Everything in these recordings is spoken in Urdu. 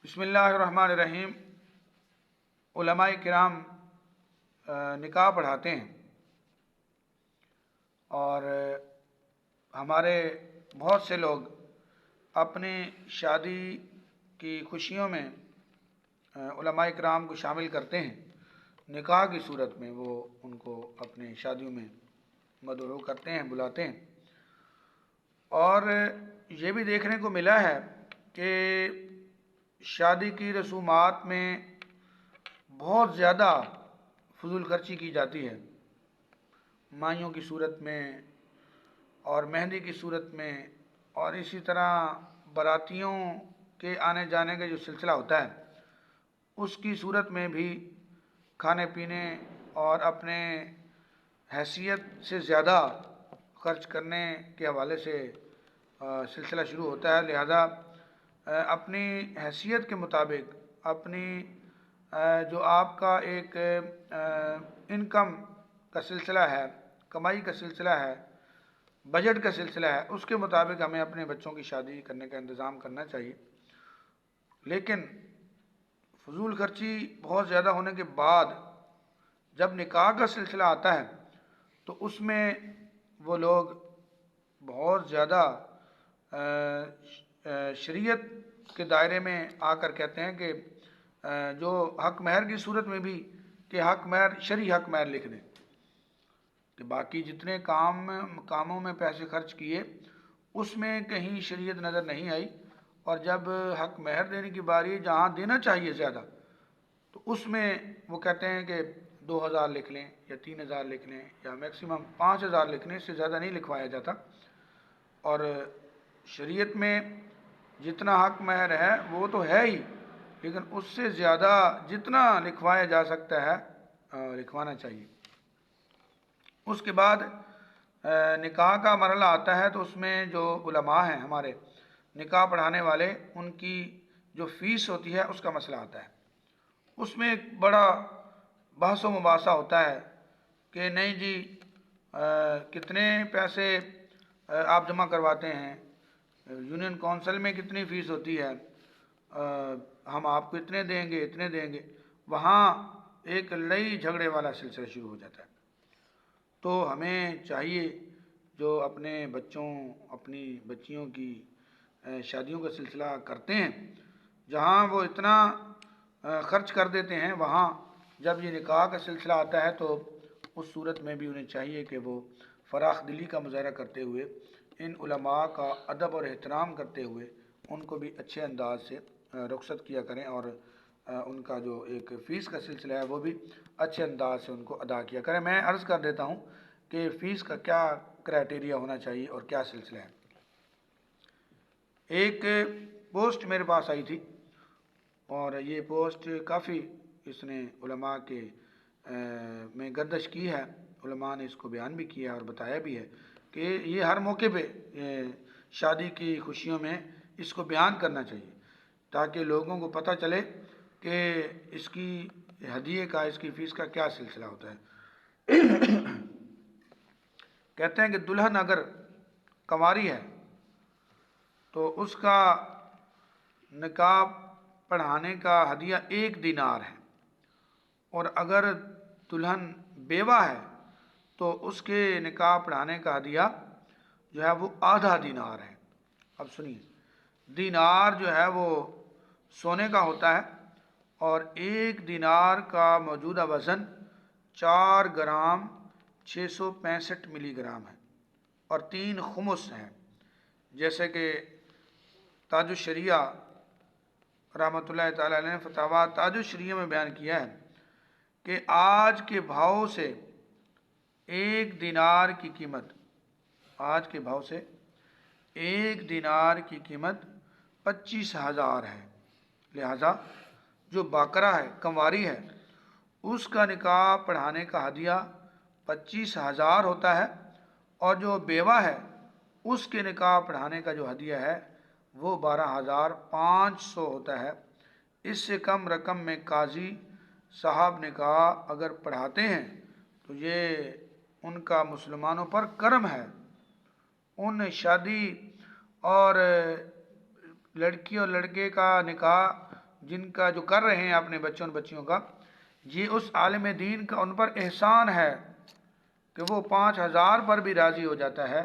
بسم اللہ الرحمن الرحیم۔ علماء کرام نکاح پڑھاتے ہیں اور ہمارے بہت سے لوگ اپنی شادی کی خوشیوں میں علماء کرام کو شامل کرتے ہیں۔ نکاح کی صورت میں وہ ان کو اپنے شادیوں میں مدعو کرتے ہیں، بلاتے ہیں۔ اور یہ بھی دیکھنے کو ملا ہے کہ شادی کی رسومات میں بہت زیادہ فضول خرچی کی جاتی ہے، مائیوں کی صورت میں اور مہندی کی صورت میں، اور اسی طرح براتیوں کے آنے جانے کا جو سلسلہ ہوتا ہے اس کی صورت میں بھی کھانے پینے اور اپنے حیثیت سے زیادہ خرچ کرنے کے حوالے سے سلسلہ شروع ہوتا ہے۔ لہذا اپنی حیثیت کے مطابق، اپنی جو آپ کا ایک انکم کا سلسلہ ہے، کمائی کا سلسلہ ہے، بجٹ کا سلسلہ ہے، اس کے مطابق ہمیں اپنے بچوں کی شادی کرنے کا انتظام کرنا چاہیے۔ لیکن فضول خرچی بہت زیادہ ہونے کے بعد جب نکاح کا سلسلہ آتا ہے تو اس میں وہ لوگ بہت زیادہ شریعت کے دائرے میں آ کر کہتے ہیں کہ جو حق مہر کی صورت میں بھی کہ حق مہر شرعی حق مہر لکھ دیں، کہ باقی جتنے کاموں میں پیسے خرچ کیے اس میں کہیں شریعت نظر نہیں آئی، اور جب حق مہر دینے کی باری جہاں دینا چاہیے زیادہ تو اس میں وہ کہتے ہیں کہ 2000 لکھ لیں یا 3000 لکھ لیں یا میکسیمم 5000 لکھ لیں، اس سے زیادہ نہیں لکھوایا جاتا۔ اور شریعت میں جتنا حق مہر ہے وہ تو ہے ہی، لیکن اس سے زیادہ جتنا لکھوایا جا سکتا ہے لکھوانا چاہیے۔ اس کے بعد نکاح کا مرحلہ آتا ہے تو اس میں جو علماء ہیں ہمارے نکاح پڑھانے والے، ان کی جو فیس ہوتی ہے اس کا مسئلہ آتا ہے۔ اس میں ایک بڑا بحث و مباحثہ ہوتا ہے کہ نہیں جی کتنے پیسے آپ جمع کرواتے ہیں، یونین کونسل میں کتنی فیس ہوتی ہے، ہم آپ کو اتنے دیں گے اتنے دیں گے۔ وہاں ایک لڑائی جھگڑے والا سلسلہ شروع ہو جاتا ہے۔ تو ہمیں چاہیے جو اپنے بچوں اپنی بچیوں کی شادیوں کا سلسلہ کرتے ہیں، جہاں وہ اتنا خرچ کر دیتے ہیں، وہاں جب یہ نکاح کا سلسلہ آتا ہے تو اس صورت میں بھی انہیں چاہیے کہ وہ فراخ دلی کا مظاہرہ کرتے ہوئے، ان علماء کا ادب اور احترام کرتے ہوئے ان کو بھی اچھے انداز سے رخصت کیا کریں، اور ان کا جو ایک فیس کا سلسلہ ہے وہ بھی اچھے انداز سے ان کو ادا کیا کریں۔ میں عرض کر دیتا ہوں کہ فیس کا کیا کرائٹیریا ہونا چاہیے اور کیا سلسلہ ہے۔ ایک پوسٹ میرے پاس آئی تھی اور یہ پوسٹ کافی اس نے علماء کے میں گردش کی ہے، علماء نے اس کو بیان بھی کیا اور بتایا بھی ہے کہ یہ ہر موقع پہ شادی کی خوشیوں میں اس کو بیان کرنا چاہیے، تاکہ لوگوں کو پتہ چلے کہ اس کی ہدیے کا، اس کی فیس کا کیا سلسلہ ہوتا ہے۔ کہتے ہیں کہ دلہن اگر کنواری ہے تو اس کا نکاح پڑھانے کا ہدیہ 1 دینار ہے، اور اگر دلہن بیوہ ہے تو اس کے نکاح پڑھانے کا ہدیہ جو ہے وہ آدھا دینار ہے۔ اب سنیے، دینار جو ہے وہ سونے کا ہوتا ہے، اور 1 دینار کا موجودہ وزن 4 گرام 665 ملی گرام ہے، اور 3 خمس ہیں، جیسے کہ تاج الشریعہ رحمۃ اللہ تعالی علیہ نے فتاویٰ تاج الشریعہ میں بیان کیا ہے کہ آج کے بھاؤ سے 1 دینار کی قیمت، آج کے بھاؤ سے 1 دینار کی قیمت 25,000 ہے۔ لہذا جو باکرہ ہے، کنواری ہے، اس کا نکاح پڑھانے کا ہدیہ 25,000 ہوتا ہے، اور جو بیوہ ہے اس کے نکاح پڑھانے کا جو ہدیہ ہے وہ 12,500 ہوتا ہے۔ اس سے کم رقم میں قاضی صاحب نکاح اگر پڑھاتے ہیں تو یہ ان کا مسلمانوں پر کرم ہے۔ ان شادی اور لڑکی اور لڑکے کا نکاح جن کا جو کر رہے ہیں اپنے بچوں اور بچیوں کا، یہ اس عالم دین کا ان پر احسان ہے کہ وہ 5,000 پر بھی راضی ہو جاتا ہے،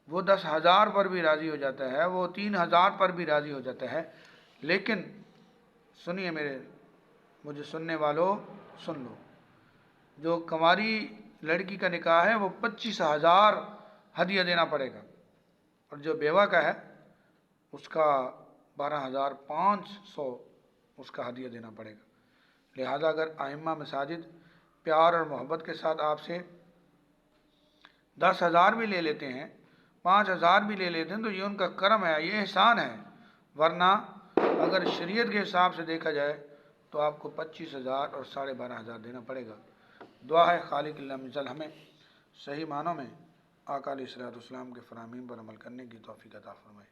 وہ 10,000 پر بھی راضی ہو جاتا ہے، وہ 3,000 پر بھی راضی ہو جاتا ہے۔ لیکن سنیے میرے مجھے سننے والوں، سن لو، جو کنواری لڑکی کا نکاح ہے وہ 25,000 ہدیہ دینا پڑے گا، اور جو بیوہ کا ہے اس کا 12,500 اس کا ہدیہ دینا پڑے گا۔ لہذا اگر ائمہ مساجد پیار اور محبت کے ساتھ آپ سے 10,000 بھی لے لیتے ہیں، 5,000 بھی لے لیتے ہیں، تو یہ ان کا کرم ہے، یہ احسان ہے۔ ورنہ اگر شریعت کے حساب سے دیکھا جائے تو آپ کو 25,000 اور 12,500 دینا پڑے گا۔ دعا ہے خالق اللہ مزل ہمیں صحیح معنوں میں آقا علیہ الصلوۃ والسلام کے فرامین پر عمل کرنے کی توفیق عطا فرمائے۔